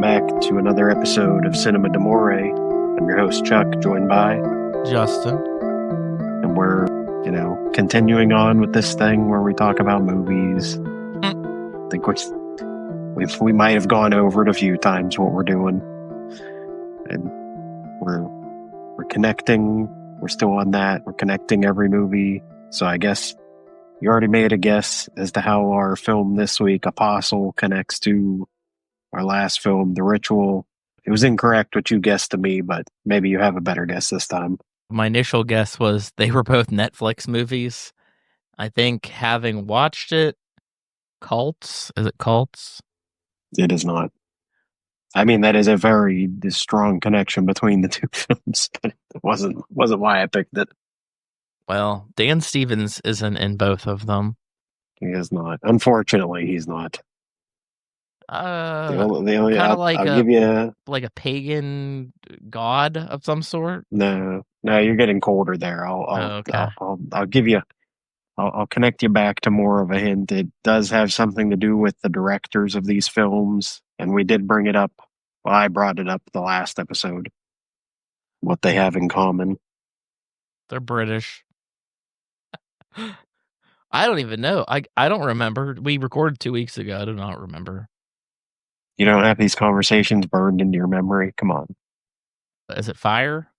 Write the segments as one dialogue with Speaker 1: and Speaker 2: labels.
Speaker 1: welcome back to another episode of Cinema d'Amore. I'm your host, Chuck, joined by
Speaker 2: Justin.
Speaker 1: And we're, continuing on with this thing where we talk about movies. I think we might have gone over it a few times what we're doing. And we're connecting. We're still on that. We're connecting every movie. So I guess you already made a guess as to how our film this week, Apostle, connects to our last film, The Ritual. It was incorrect what you guessed to me, but maybe you have a better guess this time.
Speaker 2: My initial guess was they were both Netflix movies. I think having watched it, Cults? Is it Cults?
Speaker 1: It is not. I mean, that is a very strong connection between the two films, but it wasn't why I picked it.
Speaker 2: Well, Dan Stevens isn't in both of them.
Speaker 1: He is not. Unfortunately, he's not.
Speaker 2: Kind of like a pagan god of some sort.
Speaker 1: No, you're getting colder there. I'll give you. I'll connect you back to more of a hint. It does have something to do with the directors of these films, and we did bring it up. Well, I brought it up the last episode. What they have in common.
Speaker 2: They're British. I don't even know. I don't remember. We recorded 2 weeks ago. I do not remember.
Speaker 1: You don't have these conversations burned into your memory? Come on.
Speaker 2: Is it fire?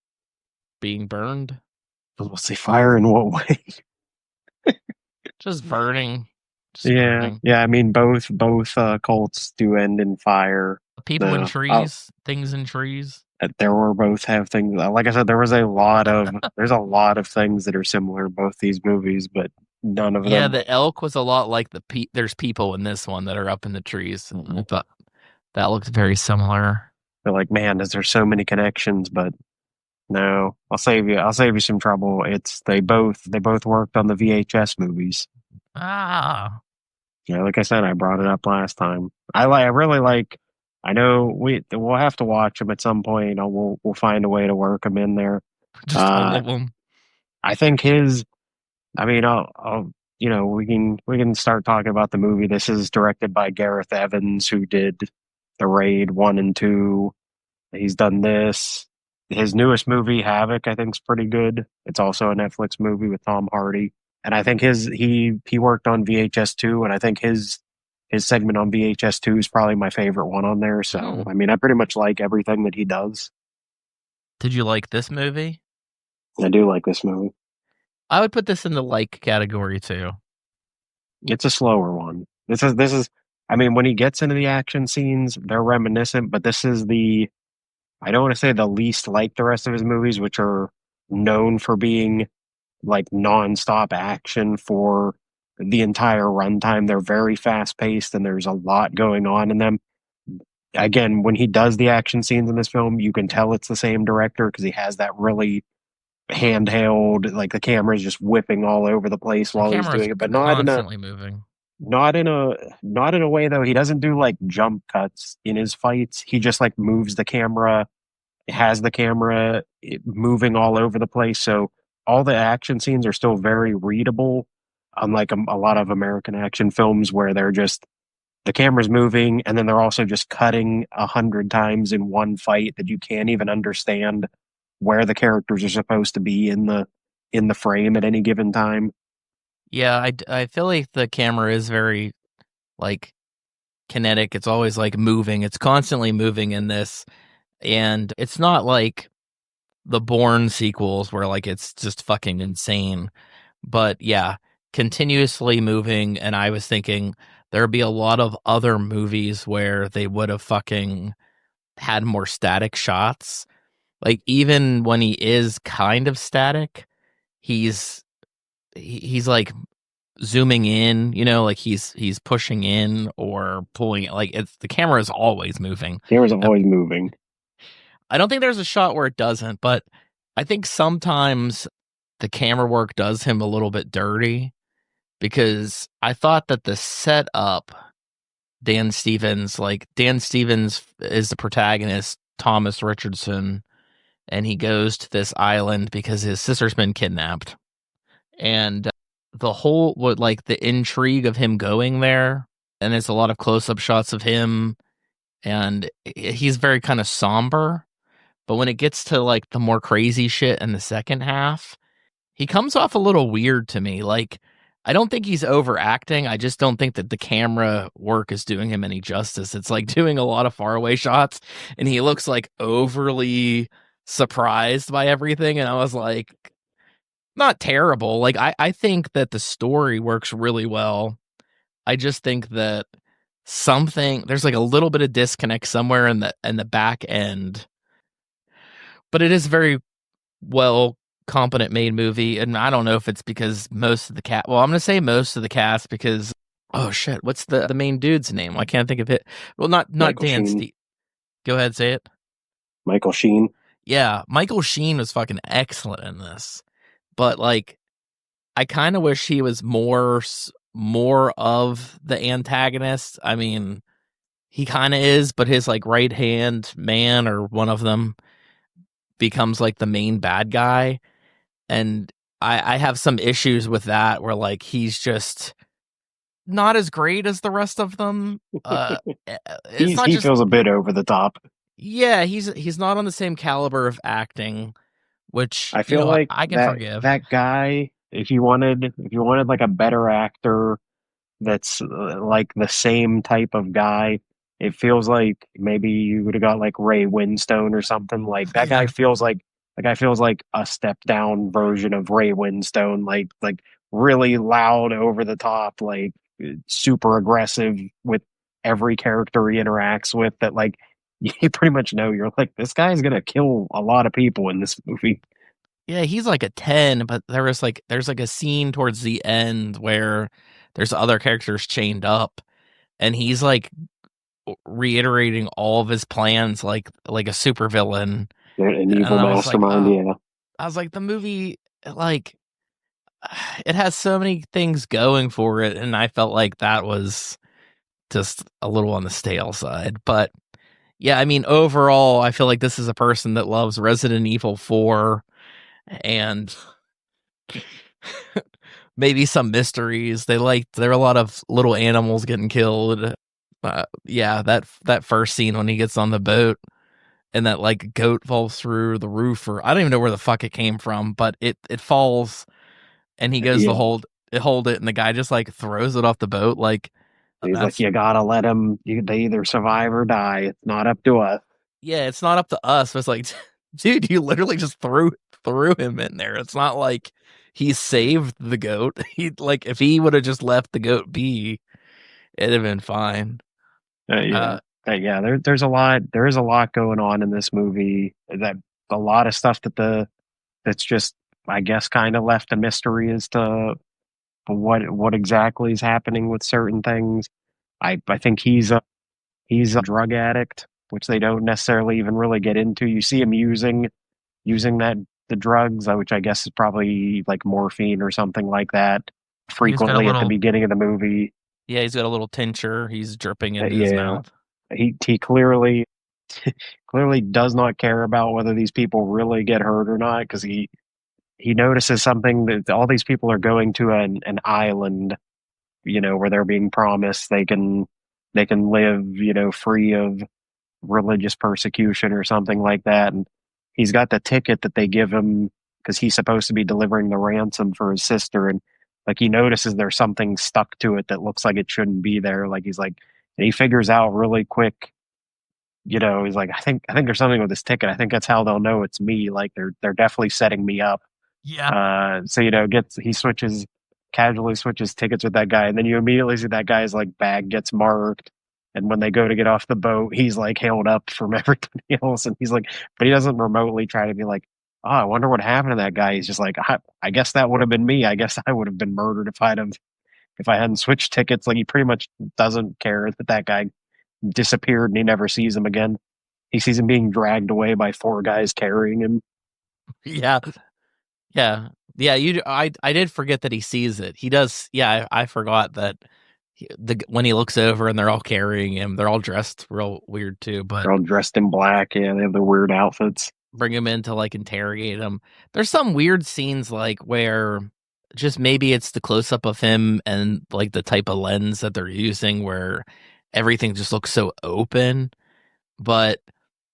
Speaker 2: Being burned?
Speaker 1: We'll say fire in what way?
Speaker 2: Just burning.
Speaker 1: Burning. Yeah. I mean, both cults do end in fire.
Speaker 2: People in trees, things in trees.
Speaker 1: There were both have things. Like I said, there's a lot of things that are similar in both these movies, but none of them.
Speaker 2: Yeah, the elk was a lot like there's people in this one that are up in the trees. Mm-hmm. I thought that looked very similar.
Speaker 1: They're like, man, there's so many connections, but no, I'll save you some trouble. It's they both worked on the VHS movies.
Speaker 2: Ah.
Speaker 1: Yeah, like I said, I brought it up last time. I really like. I know we'll have to watch them at some point. We'll find a way to work them in there.
Speaker 2: Just all of them.
Speaker 1: I think his. I mean, we can start talking about the movie. This is directed by Gareth Evans, who did The Raid 1 and 2. He's done this. His newest movie, Havoc, I think is pretty good. It's also a Netflix movie with Tom Hardy. And I think he worked on VHS 2, and I think his segment on VHS 2 is probably my favorite one on there. So, I mean, I pretty much like everything that he does.
Speaker 2: Did you like this movie?
Speaker 1: I do like this movie.
Speaker 2: I would put this in the like category too.
Speaker 1: It's a slower one. This is. I mean, when he gets into the action scenes, they're reminiscent, but this is I don't want to say the least like the rest of his movies, which are known for being like nonstop action for the entire runtime. They're very fast paced and there's a lot going on in them. Again, when he does the action scenes in this film, you can tell it's the same director because he has that really handheld, like the camera is just whipping all over the place while he's doing it, but not
Speaker 2: constantly moving.
Speaker 1: Not in a way though. He doesn't do like jump cuts in his fights. He just like moves the camera, has the camera moving all over the place. So all the action scenes are still very readable, unlike a lot of American action films where they're just the camera's moving and then they're also just cutting 100 times in one fight that you can't even understand where the characters are supposed to be in the frame at any given time.
Speaker 2: Yeah, I feel like the camera is very like kinetic. It's always like moving. It's constantly moving in this. And it's not like the Bourne sequels where like it's just fucking insane. But yeah, continuously moving. And I was thinking there'd be a lot of other movies where they would have fucking had more static shots. Like even when he is kind of static, he's like zooming in, like he's pushing in or pulling it. Like the camera is always moving.
Speaker 1: Camera's always moving.
Speaker 2: I don't think there's a shot where it doesn't, but I think sometimes the camera work does him a little bit dirty because I thought that the setup, Dan Stevens is the protagonist, Thomas Richardson, and he goes to this island because his sister's been kidnapped. And the whole, the intrigue of him going there, and there's a lot of close-up shots of him and he's very kind of somber. But when it gets to like the more crazy shit in the second half, he comes off a little weird to me. Like, I don't think he's overacting. I just don't think that the camera work is doing him any justice. It's like doing a lot of faraway shots, and he looks like overly surprised by everything. And I was like, not terrible. Like, I think that the story works really well. I just think that there's like a little bit of disconnect somewhere in the back end, but it is very well competent made movie. And I don't know if it's because most of the cast, well, I'm gonna say most of the cast, because oh shit, what's the main dude's name? I can't think of it. Well, not
Speaker 1: Michael
Speaker 2: Dan
Speaker 1: Sheen.
Speaker 2: Steve. Go ahead, say it.
Speaker 1: Michael Sheen.
Speaker 2: Yeah, Michael Sheen was fucking excellent in this, but like I kind of wish he was more of the antagonist. I mean, he kind of is, but his like right hand man or one of them becomes like the main bad guy, and I have some issues with that, where like he's just not as great as the rest of them. It's not
Speaker 1: He
Speaker 2: just,
Speaker 1: feels a bit over the top.
Speaker 2: yeah, he's not on the same caliber of acting, which
Speaker 1: I feel like
Speaker 2: I can forgive.
Speaker 1: that guy, if you wanted like a better actor that's like the same type of guy, it feels like maybe you would have got like Ray Winstone or something. Like
Speaker 2: Yeah,
Speaker 1: that guy feels like a step down version of Ray Winstone, like really loud, over the top, like super aggressive with every character he interacts with. That like you pretty much know you're like, this guy's gonna kill a lot of people in this movie.
Speaker 2: yeah, he's like a 10, but there's like a scene towards the end where there's other characters chained up, and he's like reiterating all of his plans like a supervillain.
Speaker 1: An
Speaker 2: And
Speaker 1: evil
Speaker 2: I was like,
Speaker 1: mastermind,
Speaker 2: oh,
Speaker 1: yeah.
Speaker 2: I was like, the movie, like, it has so many things going for it, and I felt like that was just a little on the stale side. But yeah, I mean, overall, I feel like this is a person that loves Resident Evil 4 and maybe some mysteries. There are a lot of little animals getting killed. Yeah, that first scene when he gets on the boat and that like goat falls through the roof, or I don't even know where the fuck it came from, but it falls, and he goes to
Speaker 1: Yeah.
Speaker 2: hold it, and the guy just like throws it off the boat. Like,
Speaker 1: He's like,
Speaker 2: that's,
Speaker 1: you gotta let them. They either survive or die. It's not up to us.
Speaker 2: yeah, it's not up to us. But it's like, dude, you literally just threw him in there. It's not like he saved the goat. He, like, if he would have just left the goat be, it'd have been fine.
Speaker 1: Yeah,
Speaker 2: Uh,
Speaker 1: yeah. There's a lot. There is a lot going on in this movie. That a lot of stuff that's just, I guess, kind of left a mystery as to what exactly is happening with certain things. I think he's a drug addict, which they don't necessarily even really get into. You see him using that the drugs, which I guess is probably like morphine or something like that,
Speaker 2: he's got a
Speaker 1: frequently at the
Speaker 2: little,
Speaker 1: beginning of the movie.
Speaker 2: yeah, he's got a little tincture. He's dripping into his
Speaker 1: Yeah,
Speaker 2: mouth.
Speaker 1: he clearly clearly does not care about whether these people really get hurt or not, because he notices something, that all these people are going to an island, where they're being promised they can live, free of religious persecution or something like that. And he's got the ticket that they give him because he's supposed to be delivering the ransom for his sister. And like he notices there's something stuck to it that looks like it shouldn't be there. Like he's like, and he figures out really quick, he's like, I think there's something with this ticket. I think that's how they'll know it's me. Like they're definitely setting me up.
Speaker 2: Yeah.
Speaker 1: So he casually switches tickets with that guy, and then you immediately see that guy's like bag gets marked, and when they go to get off the boat, he's like held up from everybody else, and he's like, but he doesn't remotely try to be like, oh, I wonder what happened to that guy. He's just like, I guess that would have been me. I guess I would have been murdered if I hadn't switched tickets. Like he pretty much doesn't care that that guy disappeared and he never sees him again. He sees him being dragged away by four guys carrying him.
Speaker 2: Yeah. Yeah. Yeah, I did forget that he sees it. He does. Yeah, I forgot that when he looks over and they're all carrying him, they're all dressed real weird too, but
Speaker 1: They're all dressed in black. Yeah, they have the weird outfits.
Speaker 2: bring him in to like interrogate him. There's some weird scenes like where just maybe it's the close up of him and like the type of lens that they're using where everything just looks so open. but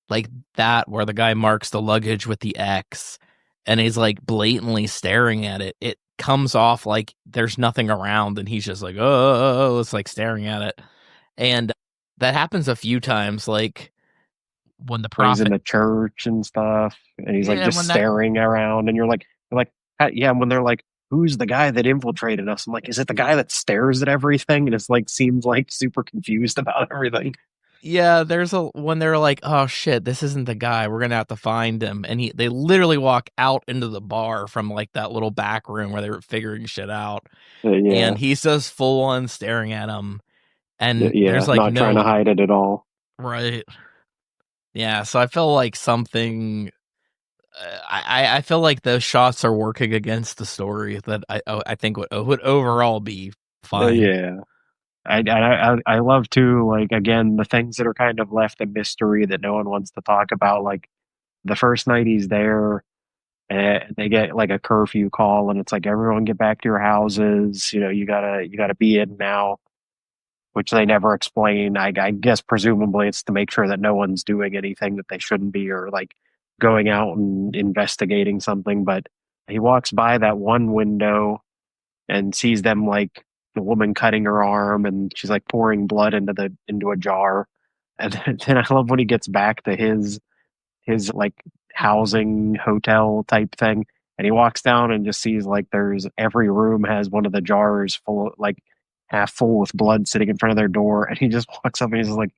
Speaker 2: like that where the guy marks the luggage with the X and he's like blatantly staring at it, it comes off like there's nothing around and he's just like, oh, it's like staring at it. And that happens a few times, like when the
Speaker 1: When he's in
Speaker 2: prophet,
Speaker 1: the church and stuff, and he's like
Speaker 2: yeah,
Speaker 1: just
Speaker 2: when that,
Speaker 1: staring around, and you're like, yeah. When they're like, "Who's the guy that infiltrated us?" I'm like, "Is it the guy that stares at everything?" And it's like seems like super confused about everything.
Speaker 2: yeah, there's a when they're like, oh shit, this isn't the guy. We're gonna have to find him. And they literally walk out into the bar from like that little back room where they were figuring shit out.
Speaker 1: Yeah,
Speaker 2: And he's just full on staring at him. And
Speaker 1: yeah,
Speaker 2: there's like
Speaker 1: not trying to
Speaker 2: no
Speaker 1: hide it at all.
Speaker 2: right. Yeah, so I feel like something. I feel like those shots are working against the story that I think would overall be fine.
Speaker 1: Yeah, I love to like again the things that are kind of left a mystery that no one wants to talk about. Like the first night he's there, and they get like a curfew call, and it's like everyone get back to your houses. You gotta be in now, which they never explain. I guess presumably it's to make sure that no one's doing anything that they shouldn't be, or like going out and investigating something. But he walks by that one window and sees them like the woman cutting her arm, and she's like pouring blood into a jar. And then I love when he gets back to his like housing hotel type thing, and he walks down and just sees like there's every room has one of the jars full of like half full with blood sitting in front of their door, and he just walks up and he's like,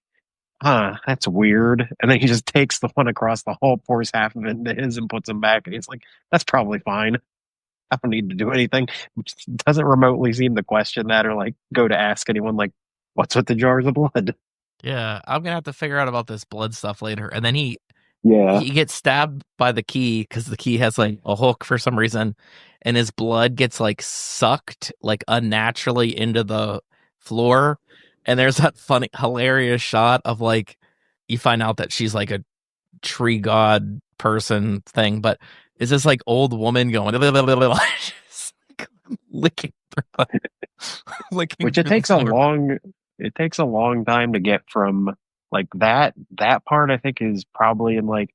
Speaker 1: huh, that's weird. And then he just takes the one across the hall, pours half of it into his, and puts them back. And he's like, that's probably fine. I don't need to do anything. Which doesn't remotely seem to question that or like go to ask anyone like, what's with the jars of blood?
Speaker 2: Yeah, I'm gonna have to figure out about this blood stuff later. And then
Speaker 1: Yeah,
Speaker 2: he gets stabbed by the key because the key has like a hook for some reason, and his blood gets like sucked like unnaturally into the floor. And there's that funny, hilarious shot of like you find out that she's like a tree god person thing, but is this like old woman going just licking through the, licking
Speaker 1: which it
Speaker 2: through the
Speaker 1: takes a
Speaker 2: floor.
Speaker 1: long it takes a long time to get from like that part I think is probably in like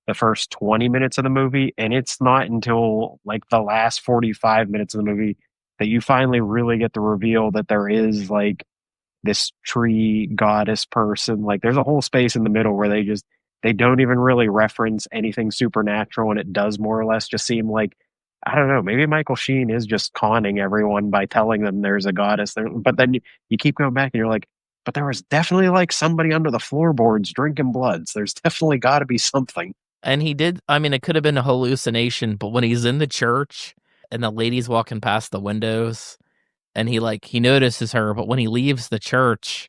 Speaker 1: the first 20 minutes of the movie, and it's not until like the last 45 minutes of the movie that you finally really get the reveal that there is like this tree goddess person. Like there's a whole space in the middle where they don't even really reference anything supernatural, and it does more or less just seem like I don't know, maybe Michael Sheen is just conning everyone by telling them there's a goddess there. But then you keep going back and you're like, but there was definitely like somebody under the floorboards drinking blood. So there's definitely got to be something.
Speaker 2: And he did, I mean, it could have been a hallucination, but when he's in the church and the lady's walking past the windows and he notices her, but when he leaves the church,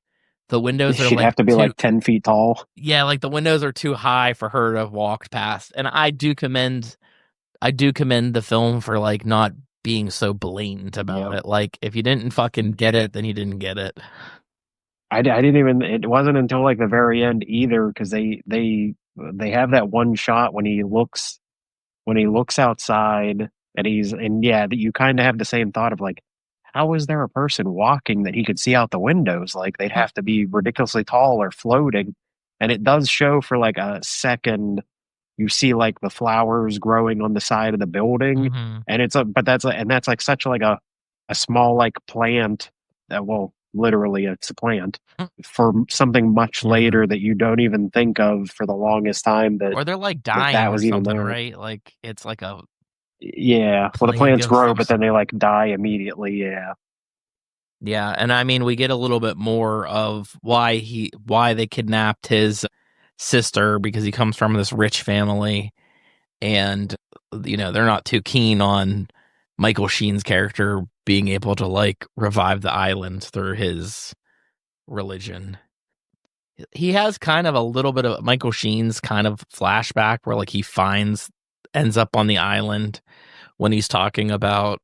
Speaker 2: the windows are
Speaker 1: She'd
Speaker 2: like
Speaker 1: have to be
Speaker 2: too,
Speaker 1: like 10 feet tall.
Speaker 2: yeah, like the windows are too high for her to have walked past. And I do commend the film for like not being so blatant about
Speaker 1: Yep.
Speaker 2: it. Like if you didn't fucking get it, then you didn't get it.
Speaker 1: I didn't even. It wasn't until like the very end either because they have that one shot when he looks outside and yeah, that you kind of have the same thought of like, how is there a person walking that he could see out the windows? Like they'd have to be ridiculously tall or floating, and it does show for like a second. You see like the flowers growing on the side of the building,
Speaker 2: Mm-hmm.
Speaker 1: and that's like such like a small like plant that well literally it's a plant for something much
Speaker 2: Yeah.
Speaker 1: later that you don't even think of for the longest time
Speaker 2: Or they're like
Speaker 1: that
Speaker 2: dying or
Speaker 1: was even
Speaker 2: something,
Speaker 1: there.
Speaker 2: right? Like it's like a
Speaker 1: Yeah, well the
Speaker 2: plague
Speaker 1: plants
Speaker 2: of
Speaker 1: grow
Speaker 2: some
Speaker 1: but then they
Speaker 2: sort.
Speaker 1: like die immediately. Yeah,
Speaker 2: Yeah, and I mean we get a little bit more of why they kidnapped his sister because he comes from this rich family and they're not too keen on Michael Sheen's character being able to like revive the island through his religion. He has kind of a little bit of Michael Sheen's kind of flashback where like ends up on the island when he's talking about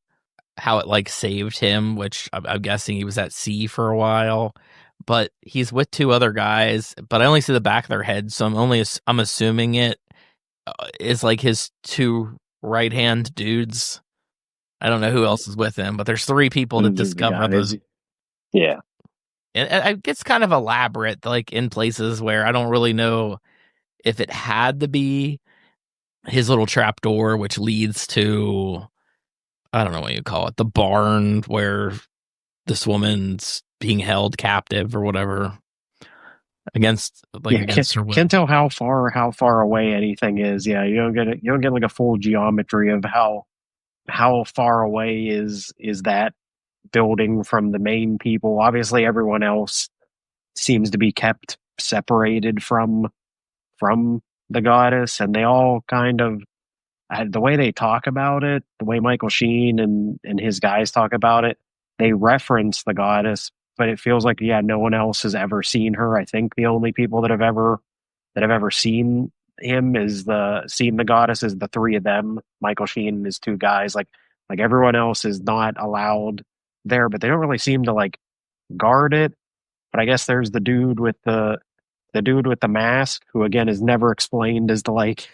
Speaker 2: how it like saved him, which I'm guessing he was at sea for a while. But he's with two other guys, but I only see the back of their heads, so I'm assuming it is like his two right hand dudes. I don't know who else is with him, but there's three people that
Speaker 1: the
Speaker 2: discover
Speaker 1: guys. Yeah,
Speaker 2: It gets kind of elaborate, like in places where I don't really know if it had to be his little trap door, which leads to, I don't know what you call it, the barn where this woman's being held captive or whatever
Speaker 1: Yeah,
Speaker 2: against her
Speaker 1: can't
Speaker 2: will.
Speaker 1: tell how far away anything is. Yeah, you don't get like a full geometry of how far away is that building from the main people. Obviously, everyone else seems to be kept separated from the goddess, and they all kind of the way they talk about it, the way Michael Sheen and his guys talk about it, they reference the goddess, but it feels like yeah, no one else has ever seen her. I think the only people that have ever seen him is the seen the goddess is the three of them, Michael Sheen and his two guys. Like everyone else is not allowed there, but they don't really seem to like guard it. But I guess there's the dude with the mask, who again is never explained as to like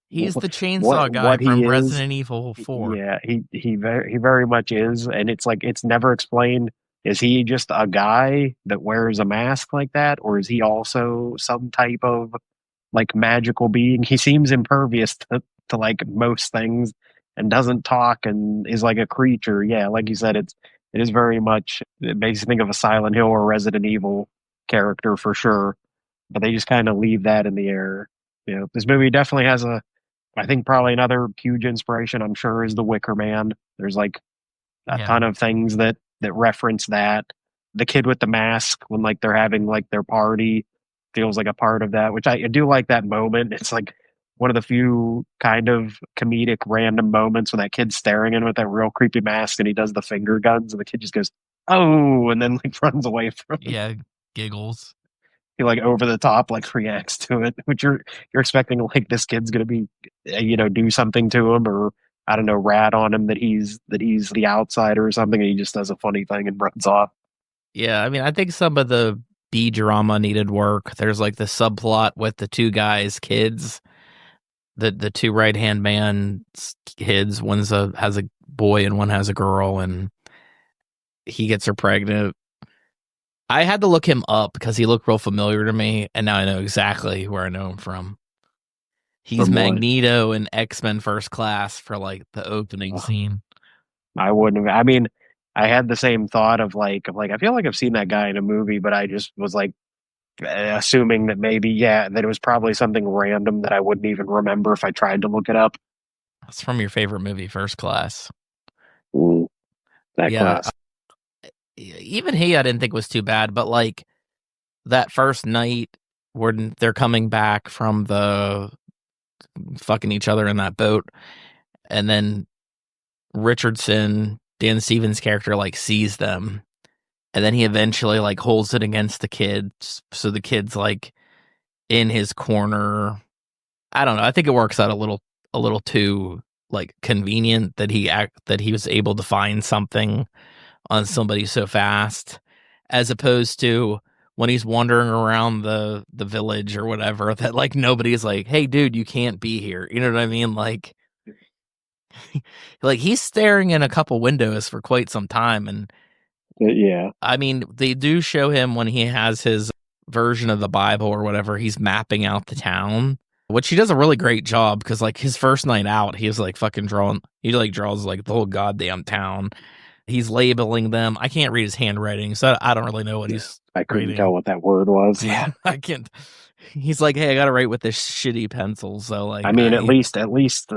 Speaker 2: He's the chainsaw guy
Speaker 1: what he
Speaker 2: from
Speaker 1: is.
Speaker 2: Resident Evil 4.
Speaker 1: Yeah, he very much is, and it's like it's never explained. Is he just a guy that wears a mask like that, or is he also some type of like magical being? He seems impervious to like most things and doesn't talk and is like a creature. Yeah, like you said, it is very much it makes you think of a Silent Hill or Resident Evil character for sure. But they just kind of leave that in the air. You know, this movie definitely has a I think probably another huge inspiration, I'm sure, is The Wicker Man. There's like a
Speaker 2: Yeah.
Speaker 1: ton of things that reference that. The kid with the mask when like they're having like their party feels like a part of that, which I do like that moment. It's like one of the few kind of comedic random moments when that kid's staring at him with that real creepy mask and he does the finger guns and the kid just goes, "Oh," and then like runs away from him.
Speaker 2: Yeah, giggles.
Speaker 1: He like over the top like reacts to it, which you're expecting like this kid's gonna be do something to him or I don't know rat on him that he's the outsider or something, and he just does a funny thing and runs off.
Speaker 2: Yeah, I mean, I think some of the B drama needed work. There's like the subplot with the two guys' kids, the two right hand man's kids. Has a boy and one has a girl, and he gets her pregnant. I had to look him up because he looked real familiar to me, and now I know exactly where I know him from. He's
Speaker 1: From what?
Speaker 2: Magneto in X-Men First Class for like the opening
Speaker 1: Ugh,
Speaker 2: scene.
Speaker 1: I wouldn't have. I mean, I had the same thought of like I feel like I've seen that guy in a movie, but I just was like assuming that maybe yeah that it was probably something random that I wouldn't even remember if I tried to look it up.
Speaker 2: That's from your favorite movie, First Class.
Speaker 1: Ooh, that
Speaker 2: Yeah,
Speaker 1: class.
Speaker 2: even he I didn't think was too bad, but like that first night when they're coming back from the fucking each other in that boat, and then Richardson, Dan Stevens' character, like sees them, and then he eventually like holds it against the kids, so the kid's like in his corner. I don't know. I think it works out a little too like convenient that that he was able to find something on somebody so fast, as opposed to when he's wandering around the village or whatever, that like nobody's like, "Hey dude, you can't be here." You know what I mean? Like he's staring in a couple windows for quite some time, and
Speaker 1: Yeah,
Speaker 2: I mean, they do show him when he has his version of the Bible or whatever, he's mapping out the town, which he does a really great job because like his first night out, he was like fucking drawing, he like draws like the whole goddamn town. He's labeling them. I can't read his handwriting, so I don't really know what
Speaker 1: yeah.
Speaker 2: he's
Speaker 1: I couldn't tell
Speaker 2: writing.
Speaker 1: what that word was. Yeah.
Speaker 2: I can't. He's like, hey, I got to write with this shitty pencil. So like,
Speaker 1: I mean, at least most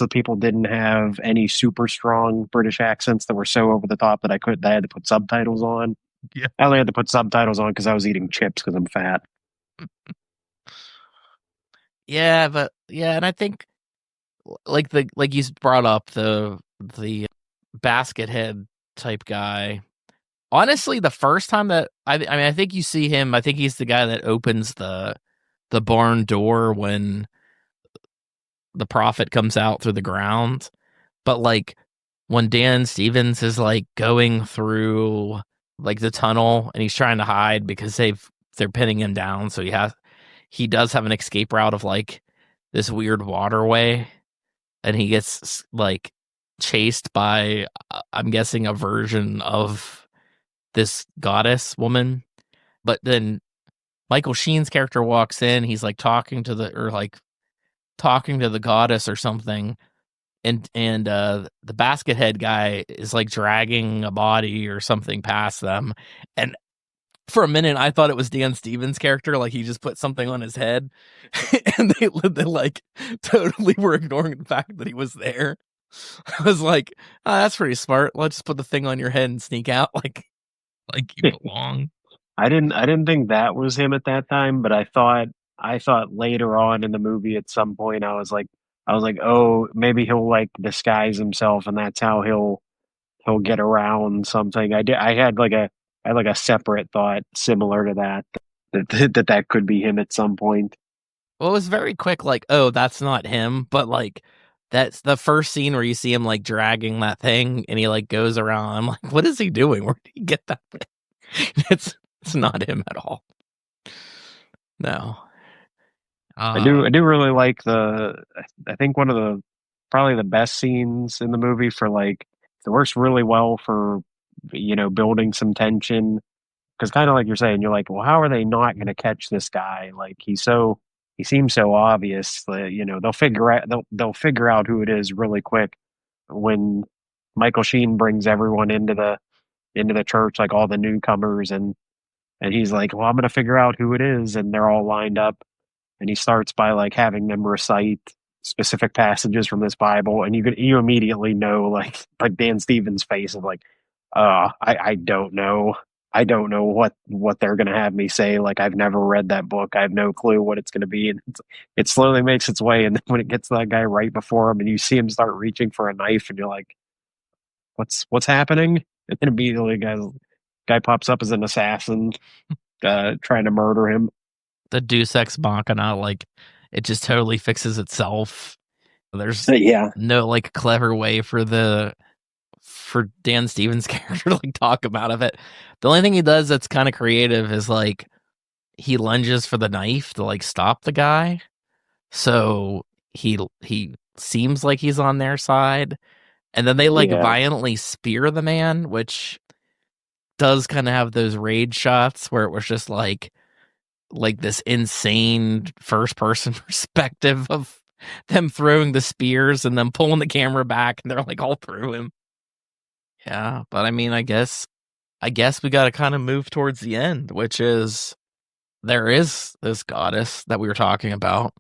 Speaker 1: of the people didn't have any super strong British accents that were so over the top that that I had to put subtitles on.
Speaker 2: yeah,
Speaker 1: I only had to put subtitles on because I was eating chips because I'm fat.
Speaker 2: yeah, but yeah, and I think like you brought up the basket head type guy. Honestly, the first time that I mean, I think you see him. I think he's the guy that opens the barn door when the prophet comes out through the ground. But like when Dan Stevens is like going through like the tunnel and he's trying to hide because they're pinning him down, so he does have an escape route of like this weird waterway, and he gets like chased by I'm guessing a version of this goddess woman. But then Michael Sheen's character walks in. He's like talking to the goddess or something, and the basket head guy is like dragging a body or something past them. And for a minute, I thought it was Dan Stevens' character, like he just put something on his head, and they like totally were ignoring the fact that he was there. I was like, oh, that's pretty smart. Let's just put the thing on your head and sneak out, like you belong.
Speaker 1: I didn't think that was him at that time, but I thought later on in the movie at some point I was like, oh, maybe he'll like disguise himself and that's how he'll get around something. I had like a separate thought similar to that could be him at some point.
Speaker 2: Well, it was very quick, like, oh, that's not him, but like that's the first scene where you see him like dragging that thing and he like goes around. I'm like, what is he doing? Where did he get that thing? It's not him at all. No.
Speaker 1: I do
Speaker 2: Uh
Speaker 1: I do really like I think one of the probably the best scenes in the movie for like it works really well for building some tension because kind of like you're saying you're like, well, how are they not going to catch this guy? Like he seems so obvious that they'll figure out who it is really quick when Michael Sheen brings everyone into the church, like all the newcomers, and he's like, well, I'm going to figure out who it is, and they're all lined up, and he starts by like having them recite specific passages from this Bible, and you immediately know like Dan Stevens' face of like, I don't know. I don't know what they're gonna have me say. Like I've never read that book. I have no clue what it's gonna be. And it slowly makes its way, and then when it gets to that guy right before him, and you see him start reaching for a knife, and you're like, what's happening? And then immediately, guy pops up as an assassin, trying to murder him.
Speaker 2: the Deus Ex Machina, like it just totally fixes itself. There's
Speaker 1: Yeah,
Speaker 2: no like clever way for Dan Stevens' character to like talk about it. The only thing he does that's kind of creative is like he lunges for the knife to like stop the guy. So he seems like he's on their side. And then they like
Speaker 1: yeah.
Speaker 2: violently spear the man, which does kind of have those rage shots where it was just like this insane first person perspective of them throwing the spears and then pulling the camera back and they're like all through him. Yeah, but I mean, I guess we got to kind of move towards the end, which is there is this goddess that we were talking about.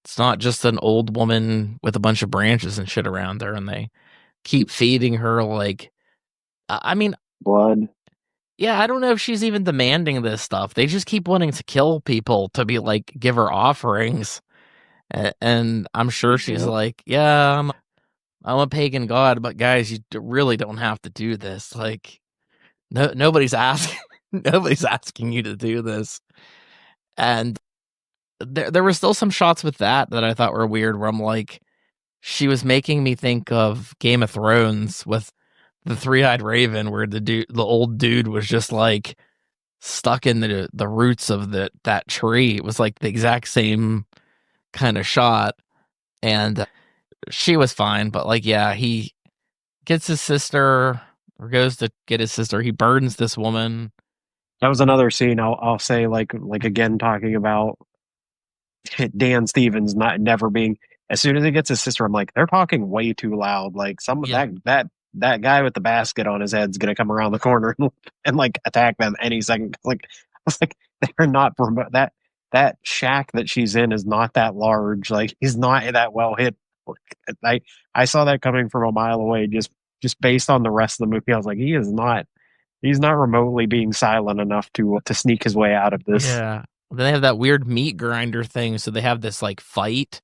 Speaker 2: It's not just an old woman with a bunch of branches and shit around her, and they keep feeding her like. I mean,
Speaker 1: Blood.
Speaker 2: yeah, I don't know if she's even demanding this stuff. They just keep wanting to kill people to be like give her offerings, and I'm sure she's
Speaker 1: Yeah.
Speaker 2: like, yeah, I'm a pagan god, but guys, you really don't have to do this. Like, no, nobody's asking, nobody's asking you to do this. And there were still some shots with that I thought were weird. Where I'm like, she was making me think of Game of Thrones with the three-eyed raven, where the old dude was just like stuck in the roots of that tree. It was like the exact same kind of shot, and she was fine. But like, yeah, he gets his sister or goes to get his sister. He burns this woman.
Speaker 1: That was another scene I'll say like again talking about Dan Stevens not never being as soon as he gets his sister, I'm like, they're talking way too loud. Like some of
Speaker 2: Yeah,
Speaker 1: that guy with the basket on his head's gonna come around the corner and like attack them any second. Like I was like, they're not that shack that she's in is not that large. Like he's not that well hit. I I saw that coming from a mile away just based on the rest of the movie. I was like, he's not remotely being silent enough to sneak his way out of this.
Speaker 2: yeah. Then they have that weird meat grinder thing, so they have this like fight,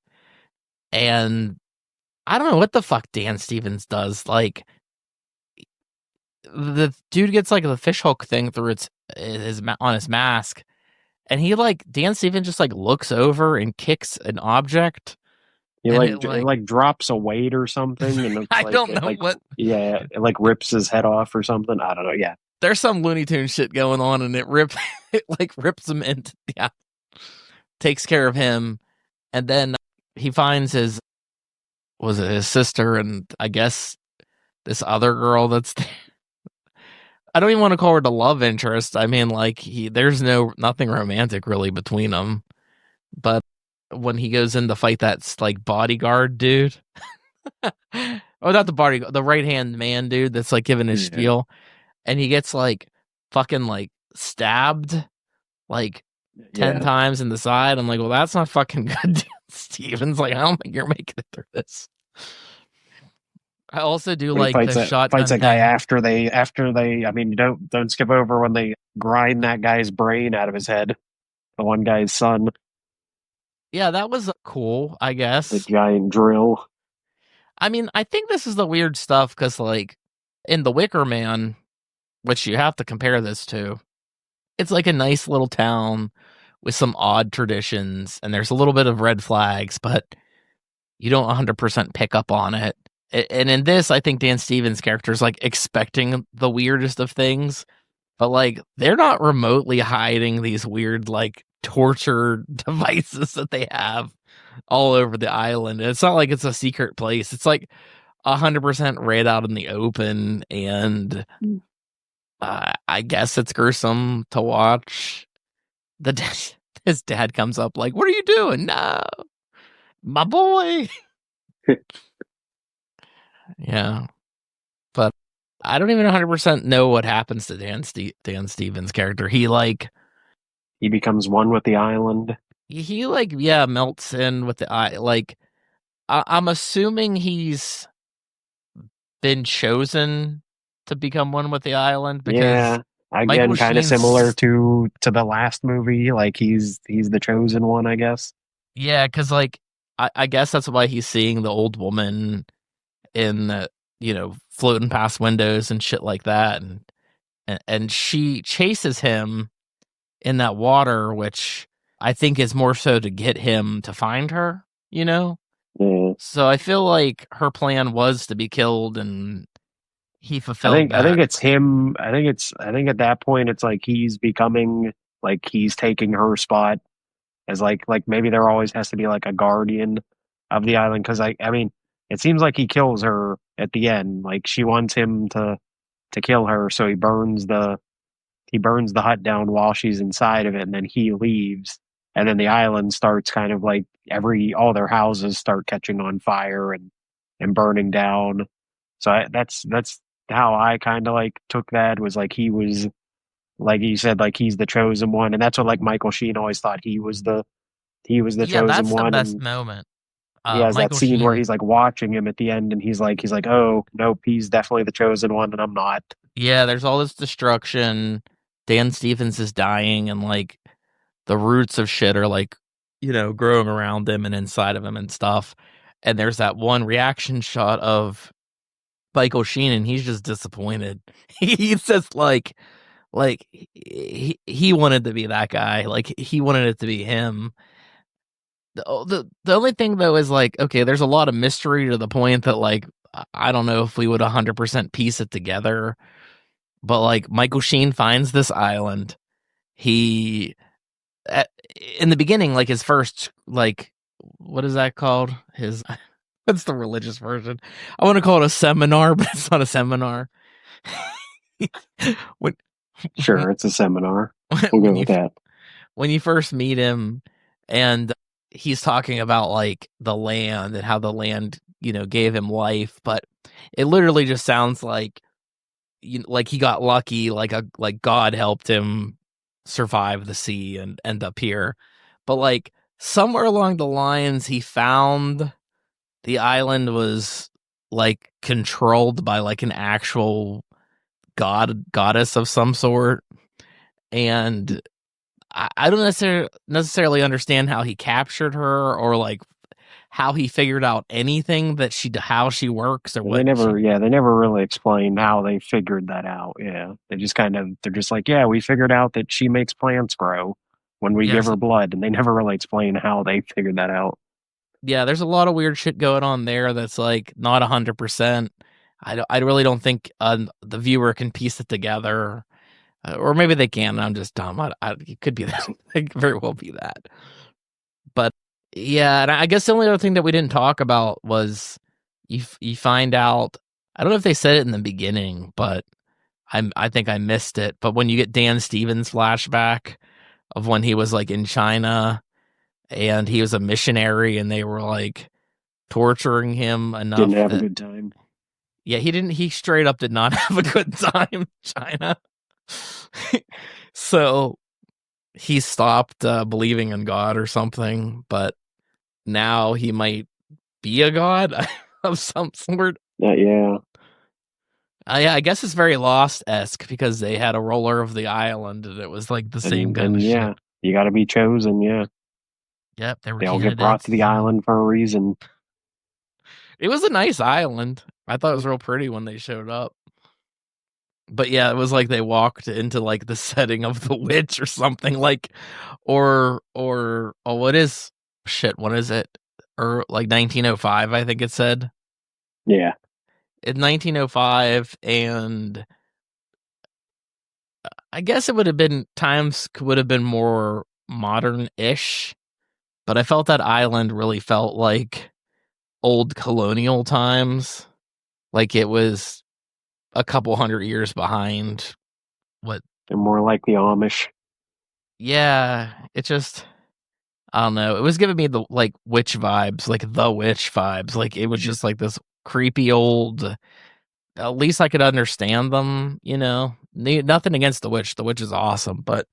Speaker 2: and I don't know what the fuck Dan Stevens does. Like the dude gets like the fishhook thing through on his mask, and he like Dan Stevens just like looks over and kicks an object,
Speaker 1: He
Speaker 2: and
Speaker 1: like it like drops a weight or something, and it's
Speaker 2: I
Speaker 1: like
Speaker 2: don't know what.
Speaker 1: yeah, it like rips his head off or something. I don't know. Yeah,
Speaker 2: There's some Looney Tune shit going on, and it like rips him into yeah, takes care of him, and then he finds his sister, and I guess this other girl that's there. I don't even want to call her the love interest. I mean, like there's nothing romantic really between them. But when he goes in to fight that like bodyguard dude, oh, not the bodyguard, the right hand man dude that's like giving his
Speaker 1: Yeah.
Speaker 2: spiel, and he gets like fucking like stabbed like 10
Speaker 1: Yeah.
Speaker 2: times in the side. I'm like, well, that's not fucking good. Steven's like, I don't think you're making it through this. I also do
Speaker 1: When he
Speaker 2: like the
Speaker 1: fights
Speaker 2: shotgun
Speaker 1: that guy
Speaker 2: thing.
Speaker 1: after they I mean, you don't skip over when they grind that guy's brain out of his head. The one guy's son,
Speaker 2: Yeah, that was cool, I
Speaker 1: the
Speaker 2: guess.
Speaker 1: giant drill.
Speaker 2: I mean, I think this is the weird stuff because, like, in The Wicker Man, which you have to compare this to, it's like a nice little town with some odd traditions, and there's a little bit of red flags, but you don't 100% pick up on it. And in this, I think Dan Stevens' character is like expecting the weirdest of things, but like they're not remotely hiding these weird like torture devices that they have all over the island. It's not like it's a secret place. It's like 100% right out in the open, and I guess it's gruesome to watch. The his dad comes up like, "What are you doing?" No, my boy. Yeah, but I don't even 100% know what happens to Dan Stevens' character. He like
Speaker 1: He becomes one with the island.
Speaker 2: he like yeah melts in with the eye. Like I'm assuming he's been chosen to become one with the island because
Speaker 1: Yeah.
Speaker 2: Michael
Speaker 1: Again, kind of similar
Speaker 2: Sheen's
Speaker 1: to the last movie. Like he's the chosen one, I guess.
Speaker 2: yeah, because like I guess that's why he's seeing the old woman in the floating past windows and shit like that, and she chases him in that water, which I think is more so to get him to find her, you know?
Speaker 1: Yeah.
Speaker 2: So I feel like her plan was to be killed and he
Speaker 1: I
Speaker 2: fulfilled
Speaker 1: think I
Speaker 2: that.
Speaker 1: think it's him. I think at that point it's like he's becoming like he's taking her spot as like maybe there always has to be like a guardian of the island because I mean it seems like he kills her at the end. Like she wants him to kill her, so he burns the hut down while she's inside of it, and then he leaves, and then the island starts kind of like all their houses start catching on fire and burning down. So that's how I kind of like took that was like he was like you said like he's the chosen one, and that's what like Michael Sheen always thought he was the
Speaker 2: Yeah,
Speaker 1: chosen
Speaker 2: that's the
Speaker 1: one,
Speaker 2: best
Speaker 1: and
Speaker 2: moment.
Speaker 1: he has that
Speaker 2: Michael
Speaker 1: scene where
Speaker 2: Sheen,
Speaker 1: he's like watching him at the end, and he's like oh nope, he's definitely the chosen one, and I'm not.
Speaker 2: yeah, there's all this destruction. Dan Stevens is dying, and like the roots of shit are like, growing around him and inside of him and stuff. And there's that one reaction shot of Michael Sheen, and he's just disappointed. He says like he wanted to be that guy. Like he wanted it to be him. The only thing though is like, okay, there's a lot of mystery to the point that like I don't know if we would 100% piece it together. But like Michael Sheen finds this island. He at, in the beginning, like his first like what is that called? His That's the religious version. I want to call it a seminar, but it's not a seminar. when
Speaker 1: Sure, it's a seminar. We'll
Speaker 2: when
Speaker 1: go
Speaker 2: you
Speaker 1: with that.
Speaker 2: when you first meet him, and he's talking about like the land and how the land gave him life, but it literally just sounds like like he got lucky, like God helped him survive the sea and end up here. But like somewhere along the lines, he found the island was like controlled by like an actual goddess of some sort, and I don't necessarily understand how he captured her or like how he figured out anything that how she works or
Speaker 1: They
Speaker 2: what
Speaker 1: never,
Speaker 2: she.
Speaker 1: yeah, they never really explained how they figured that out. Yeah, they're just like, yeah, we figured out that she makes plants grow when we give
Speaker 2: Yes,
Speaker 1: her blood, and they never really explain how they figured that out.
Speaker 2: yeah, there's a lot of weird shit going on there that's like not 100%. I really don't think the viewer can piece it together, or maybe they can. I'm just dumb. It could be that. It could very well be that. But yeah, and I guess the only other thing that we didn't talk about was you find out. I don't know if they said it in the beginning, but I think I missed it. But when you get Dan Stevens flashback of when he was like in China and he was a missionary and they were like torturing him
Speaker 1: Didn't
Speaker 2: enough
Speaker 1: have a
Speaker 2: that
Speaker 1: good time.
Speaker 2: yeah, he straight up did not have a good time in China. So he stopped believing in God or something, but now he might be a god of some sort.
Speaker 1: Yeah,
Speaker 2: Yeah, I guess it's very Lost-esque because they had a ruler of the island and it was like the same kind of
Speaker 1: and
Speaker 2: shit.
Speaker 1: yeah, you got to be chosen. Yeah,
Speaker 2: Yep, there were
Speaker 1: they all get brought to
Speaker 2: candidates.
Speaker 1: the island for a reason.
Speaker 2: It was a nice island. I thought it was real pretty when they showed up. But yeah, it was like they walked into like the setting of The Witch or something like or oh what is shit, what is it? Or like 1905 I think it said.
Speaker 1: Yeah,
Speaker 2: In 1905 and I guess it would have been times would have been more modern-ish, but I felt that island really felt like old colonial times. Like it was a couple hundred years behind what
Speaker 1: they're more like the Amish.
Speaker 2: yeah, it just I don't know. It was giving me the like witch vibes, like the witch vibes. Like it was just like this creepy old at least I could understand them, you know. Nothing against the witch. The witch is awesome, but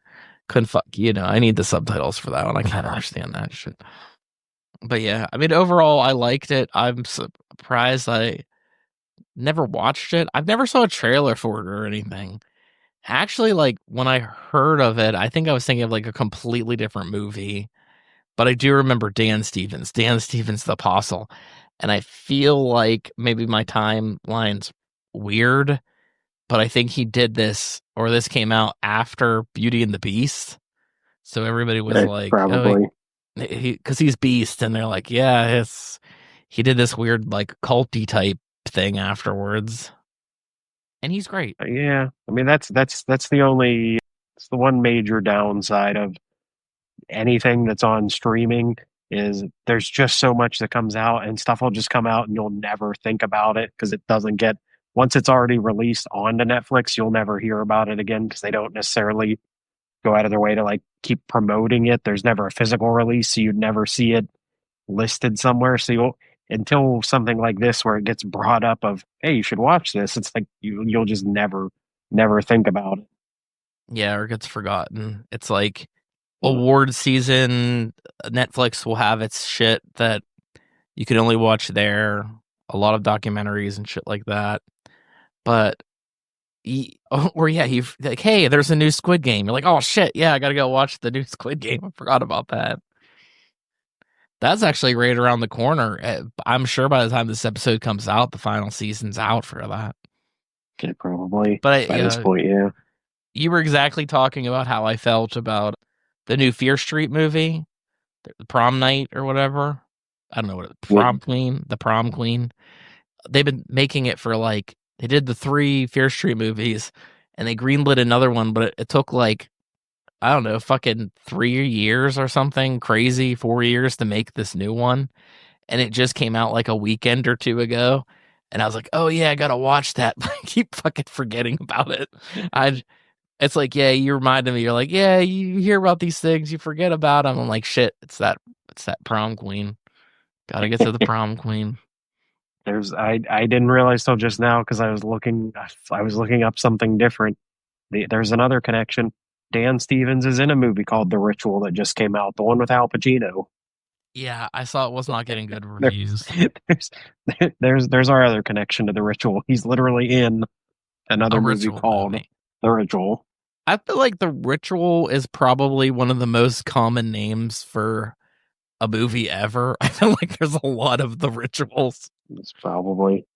Speaker 2: couldn't fuck, you know. I need the subtitles for that one. I can't understand that shit. But yeah, I mean, overall, I liked it. I'm surprised I never watched it. I've never saw a trailer for it or anything. Actually, like when I heard of it, I think I was thinking of like a completely different movie. But I do remember Dan Stevens, the Apostle, and I feel like maybe my timeline's weird, but I think he did this or this came out after Beauty and the Beast. So everybody was like, "Oh,
Speaker 1: Probably.
Speaker 2: because he's Beast," and they're like, "Yeah, it's he did this weird like culty type thing afterwards, and he's great."
Speaker 1: Yeah, I mean that's the only it's the one major downside of anything that's on streaming is there's just so much that comes out and stuff will just come out and you'll never think about it because it doesn't get once it's already released onto Netflix, you'll never hear about it again because they don't necessarily go out of their way to like keep promoting it. There's never a physical release, so you'd never see it listed somewhere. So you'll until something like this where it gets brought up of, hey, you should watch this, it's like you'll just never think about it.
Speaker 2: Yeah, or gets forgotten. It's like
Speaker 1: Yeah.
Speaker 2: award season. Netflix will have its shit that you can only watch there. A lot of documentaries and shit like that. But or yeah, you like, hey, there's a new Squid Game. You're like, oh shit, yeah, I gotta go watch the new Squid Game. I forgot about that. That's actually right around the corner. I'm sure by the time this episode comes out, the final season's out for that.
Speaker 1: Okay, probably
Speaker 2: But
Speaker 1: by this point, yeah.
Speaker 2: you were exactly talking about how I felt about the new Fear Street movie, the Prom Night or whatever. I don't know what
Speaker 1: Yeah.
Speaker 2: the Prom Queen. They've been making it for like they did the 3 Fear Street movies, and they greenlit another one, but it took like I don't know, fucking 3 years or something crazy, 4 years to make this new one, and it just came out like a weekend or 2 ago, and I was like, "Oh yeah, I gotta watch that." But I keep fucking forgetting about it. I It's like, yeah, you reminded me. You're like, yeah, you hear about these things, you forget about them. I'm like, shit, it's that prom queen. Gotta get to the prom queen.
Speaker 1: I didn't realize till just now because I was looking up something different. There's another connection. Dan Stevens is in a movie called The Ritual that just came out, the one with Al Pacino.
Speaker 2: Yeah, I saw it was not getting good
Speaker 1: There,
Speaker 2: reviews.
Speaker 1: there's there's our other connection to The Ritual. He's literally in
Speaker 2: A
Speaker 1: another movie
Speaker 2: ritual
Speaker 1: called
Speaker 2: movie.
Speaker 1: The Ritual.
Speaker 2: I feel like the ritual is probably one of the most common names for a movie ever. I feel like there's a lot of the rituals.
Speaker 1: It's probably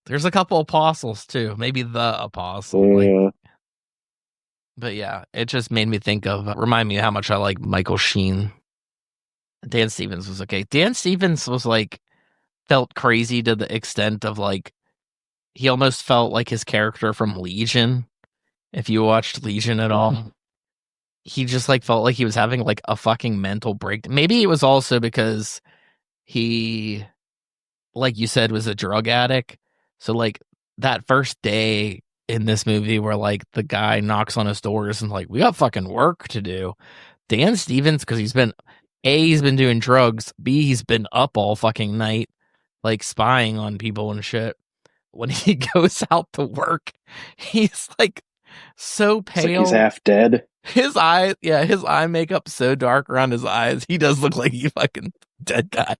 Speaker 2: There's a couple apostles too, maybe the apostle. Like,
Speaker 1: yeah.
Speaker 2: but yeah, it just made me think of remind me how much I like Michael Sheen. Dan Stevens was okay. Dan Stevens was like felt crazy to the extent of like he almost felt like his character from Legion. If you watched Legion at all, he just like felt like he was having like a fucking mental break. Maybe it was also because he, like you said, was a drug addict. So like that first day in this movie where like the guy knocks on his doors and like, we got fucking work to do. Dan Stevens, because he's been doing drugs, B, he's been up all fucking night, like spying on people and shit. When he goes out to work, he's like so
Speaker 1: It's like he's
Speaker 2: pale.
Speaker 1: half dead.
Speaker 2: His eye makeup's so dark around his eyes. He does look like he fucking dead guy.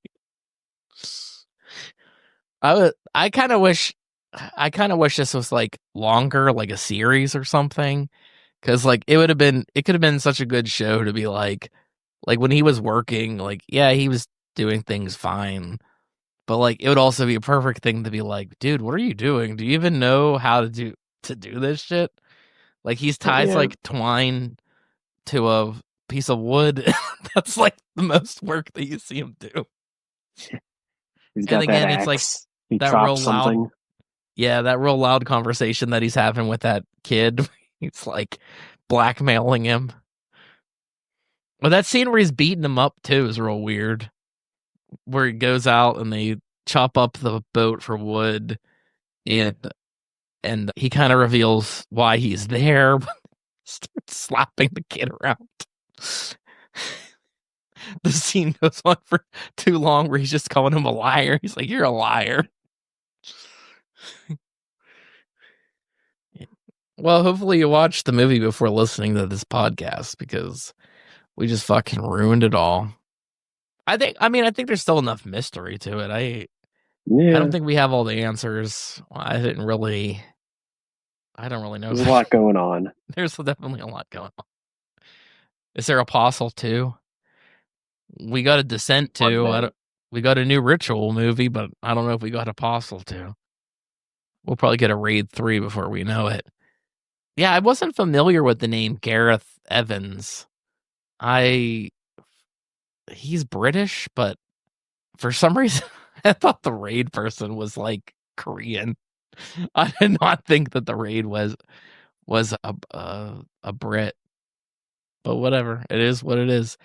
Speaker 2: I kind of wish this was like longer, like a series or something, because like it could have been such a good show to be like when he was working, like yeah, he was doing things fine, but like it would also be a perfect thing to be like, dude, what are you doing? Do you even know how to do this shit? Like he ties
Speaker 1: Yeah,
Speaker 2: like twine to a piece of wood. That's like the most work that you see him do.
Speaker 1: he's
Speaker 2: And
Speaker 1: got that
Speaker 2: again, it's like
Speaker 1: axe. He
Speaker 2: that real
Speaker 1: chops
Speaker 2: loud,
Speaker 1: something.
Speaker 2: that real loud conversation that he's having with that kid. He's like blackmailing him. Well, that scene where he's beating him up too is real weird. Where he goes out and they chop up the boat for wood, and he kind of reveals why he's there. Starts slapping the kid around. The scene goes on for too long where he's just calling him a liar. He's like, "You're a liar." Well, hopefully you watched the movie before listening to this podcast, because we just fucking ruined it all. I think there's still enough mystery to it. I don't
Speaker 1: Yeah,
Speaker 2: think we have all the answers. I don't really know.
Speaker 1: there's a lot going on.
Speaker 2: There's definitely a lot going on. Is there Apostle 2? We got a Descent
Speaker 1: What
Speaker 2: 2.
Speaker 1: then?
Speaker 2: We got a new Ritual movie, but I don't know if we got Apostle 2. We'll probably get a Raid 3 before we know it. Yeah, I wasn't familiar with the name Gareth Evans. He's British, but for some reason I thought the Raid person was like Korean. I did not think that the Raid was a Brit. But whatever, it is what it is.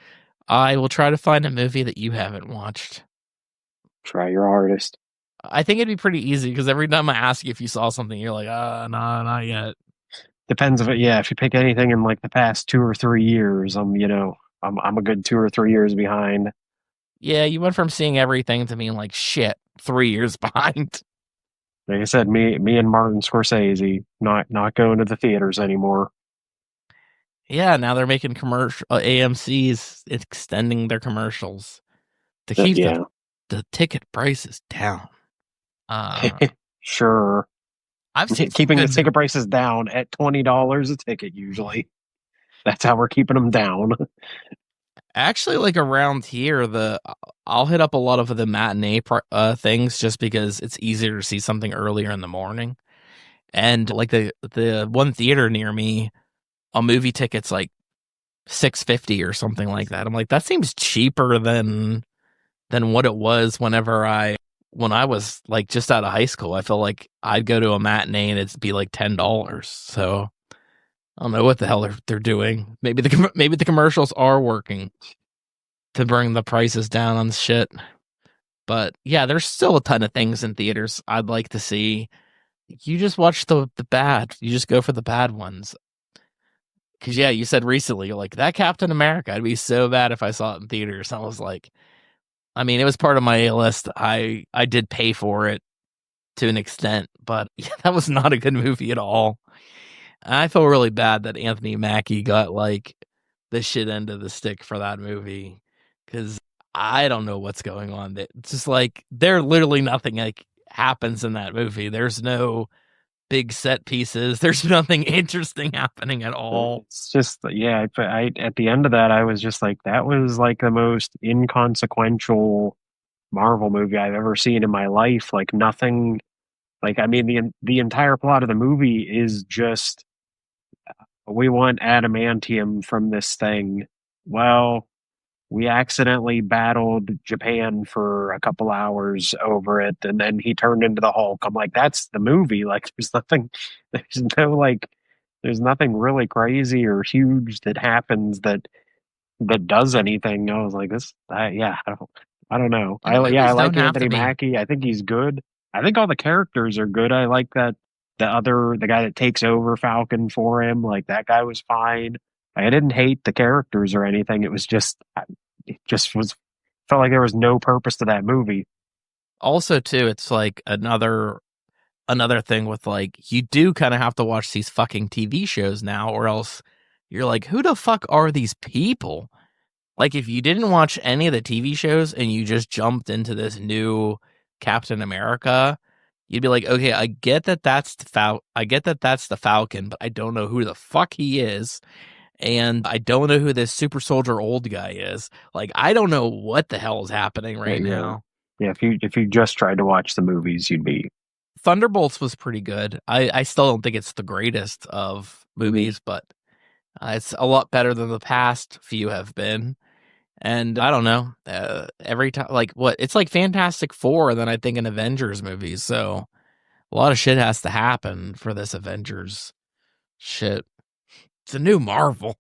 Speaker 2: I will try to find a movie that you haven't watched.
Speaker 1: Try your hardest.
Speaker 2: I think it'd be pretty easy because every time I ask you if you saw something, you're like, nah, not yet.
Speaker 1: Depends if it, yeah, if you pick anything in like the past 2 or 3 years, I'm a good 2 or 3 years behind.
Speaker 2: Yeah, you went from seeing everything to being like, shit, 3 years behind.
Speaker 1: Like I said, me and Martin Scorsese not going to the theaters anymore.
Speaker 2: Yeah, now they're making commercial AMC's extending their commercials to
Speaker 1: But
Speaker 2: keep
Speaker 1: yeah,
Speaker 2: the ticket prices down. Uh,
Speaker 1: sure.
Speaker 2: I've seen some
Speaker 1: Keeping the
Speaker 2: good.
Speaker 1: ticket prices down at $20 a ticket usually. That's how we're keeping them down.
Speaker 2: Actually, like around here, I'll hit up a lot of the matinee things just because it's easier to see something earlier in the morning. And like the one theater near me, a movie ticket's like $6.50 or something like that. I'm like, that seems cheaper than what it was when I was like just out of high school. I feel like I'd go to a matinee and it'd be like $10. So I don't know what the hell they're doing. Maybe the commercials are working to bring the prices down on shit. But yeah, there's still a ton of things in theaters I'd like to see. You just watch the bad. You just go for the bad ones. Cause yeah, you said recently you're like that Captain America. I'd be so bad if I saw it in theaters. I was like, I mean, it was part of my list. I did pay for it to an extent, but yeah, that was not a good movie at all. I feel really bad that Anthony Mackie got like the shit end of the stick for that movie, because I don't know what's going on. It's just like there literally nothing like happens in that movie. There's no big set pieces. There's nothing interesting happening at all.
Speaker 1: It's just yeah. I at the end of that, I was just like, that was like the most inconsequential Marvel movie I've ever seen in my life. Like nothing. Like I mean, the entire plot of the movie is just we want adamantium from this thing. Well, we accidentally battled Japan for a couple hours over it, and then he turned into the Hulk. I'm like, that's the movie. Like, there's no like, there's nothing really crazy or huge that happens that does anything. I was like, yeah, I don't know.
Speaker 2: And the
Speaker 1: Yeah, I
Speaker 2: movies don't
Speaker 1: like
Speaker 2: have to
Speaker 1: Anthony
Speaker 2: be.
Speaker 1: Mackie. I think he's good. I think all the characters are good. I like that. the guy that takes over Falcon for him, like that guy was fine. I didn't hate the characters or anything. It just was felt like there was no purpose to that movie.
Speaker 2: Also, too, it's like another thing with like you do kind of have to watch these fucking TV shows now, or else you're like, who the fuck are these people? Like, if you didn't watch any of the TV shows and you just jumped into this new Captain America, you'd be like, okay, I get that that's the Falcon, but I don't know who the fuck he is, and I don't know who this super soldier old guy is. Like, I don't know what the hell is happening right now.
Speaker 1: Yeah, if you just tried to watch the movies, you'd be.
Speaker 2: Thunderbolts was pretty good. I still don't think it's the greatest of movies, but it's a lot better than the past few have been. And I don't know, every time, like, what, it's like Fantastic Four, and then I think an Avengers movie. So a lot of shit has to happen for this Avengers shit. It's a new Marvel.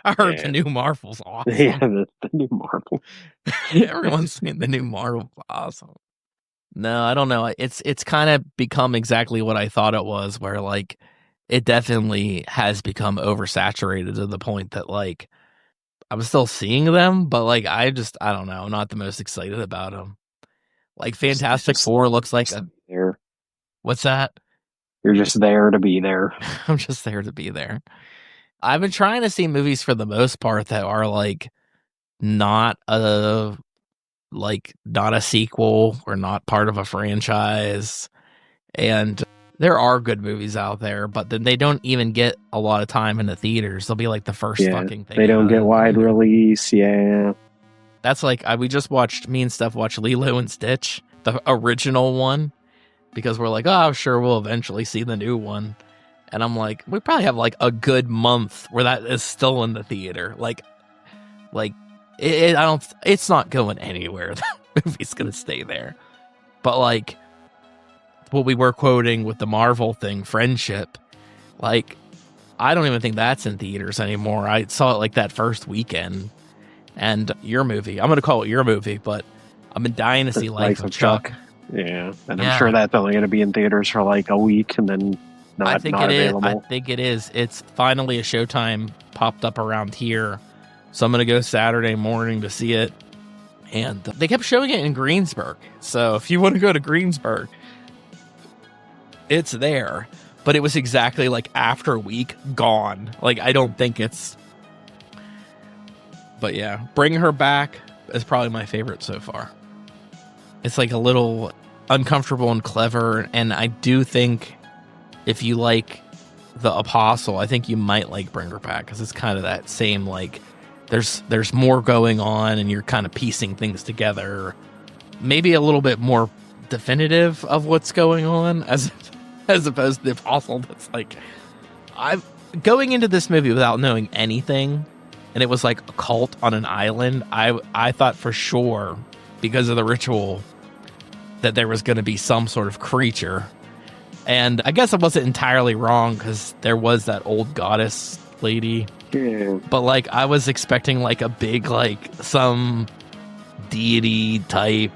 Speaker 2: I heard the new Marvel's awesome.
Speaker 1: Yeah, the new Marvel.
Speaker 2: Everyone's saying the new Marvel's awesome. No, I don't know. It's kind of become exactly what I thought it was, where like it definitely has become oversaturated to the point that like I'm still seeing them, but like I don't know, I'm not the most excited about them. Like Fantastic Four looks like a
Speaker 1: there.
Speaker 2: What's that?
Speaker 1: You're just there to be there.
Speaker 2: I'm just there to be there. I've been trying to see movies for the most part that are like not a sequel or not part of a franchise. And there are good movies out there, but then they don't even get a lot of time in the theaters. They'll be like the first fucking thing.
Speaker 1: They don't get wide release. Yeah.
Speaker 2: That's like, me and Steph watched Lilo and Stitch, the original one, because we're like, oh, sure, we'll eventually see the new one. And I'm like, we probably have like a good month where that is still in the theater. It's not going anywhere. That movie's gonna stay there. But like what we were quoting with the Marvel thing, Friendship, like I don't even think that's in theaters anymore. I saw it like that first weekend. And Your Movie, I'm gonna call it Your Movie, but I've been dying to see Life of Chuck.
Speaker 1: Yeah, and I'm sure that's only gonna be in theaters for like a week, and then not available.
Speaker 2: I think it is. It's finally a Showtime popped up around here. So I'm going to go Saturday morning to see it. And they kept showing it in Greensburg. So if you want to go to Greensburg, it's there. But it was exactly like after a week, gone. Like, I don't think it's... But yeah, Bring Her Back is probably my favorite so far. It's like a little uncomfortable and clever. And I do think if you like The Apostle, I think you might like Bring Her Back, because it's kind of that same, like, there's more going on and you're kind of piecing things together, maybe a little bit more definitive of what's going on as opposed to The Apostle. That's like, I'm going into this movie without knowing anything, and it was like a cult on an island. I thought for sure, because of the ritual, that there was going to be some sort of creature. And I guess I wasn't entirely wrong, because there was that old goddess lady.
Speaker 1: Yeah.
Speaker 2: But like I was expecting like a big, like some deity type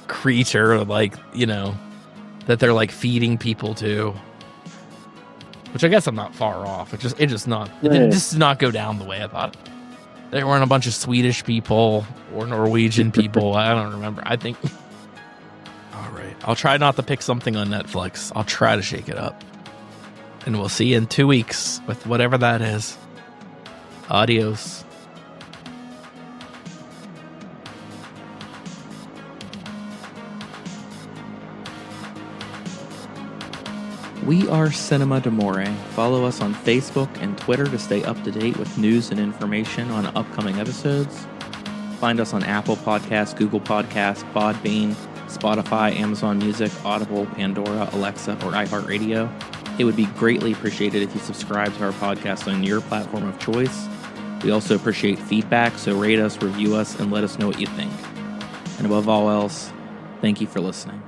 Speaker 2: creature, like, you know, that they're like feeding people to. Which I guess I'm not far off. It just did not go down the way I thought. There weren't a bunch of Swedish people or Norwegian people. I don't remember. I think. All right. I'll try not to pick something on Netflix. I'll try to shake it up. And we'll see you in 2 weeks with whatever that is. Adios. We are Cinema d'Amore. Follow us on Facebook and Twitter to stay up to date with news and information on upcoming episodes. Find us on Apple Podcasts, Google Podcasts, Podbean, Spotify, Amazon Music, Audible, Pandora, Alexa, or iHeartRadio. It would be greatly appreciated if you subscribe to our podcast on your platform of choice. We also appreciate feedback, so rate us, review us, and let us know what you think. And above all else, thank you for listening.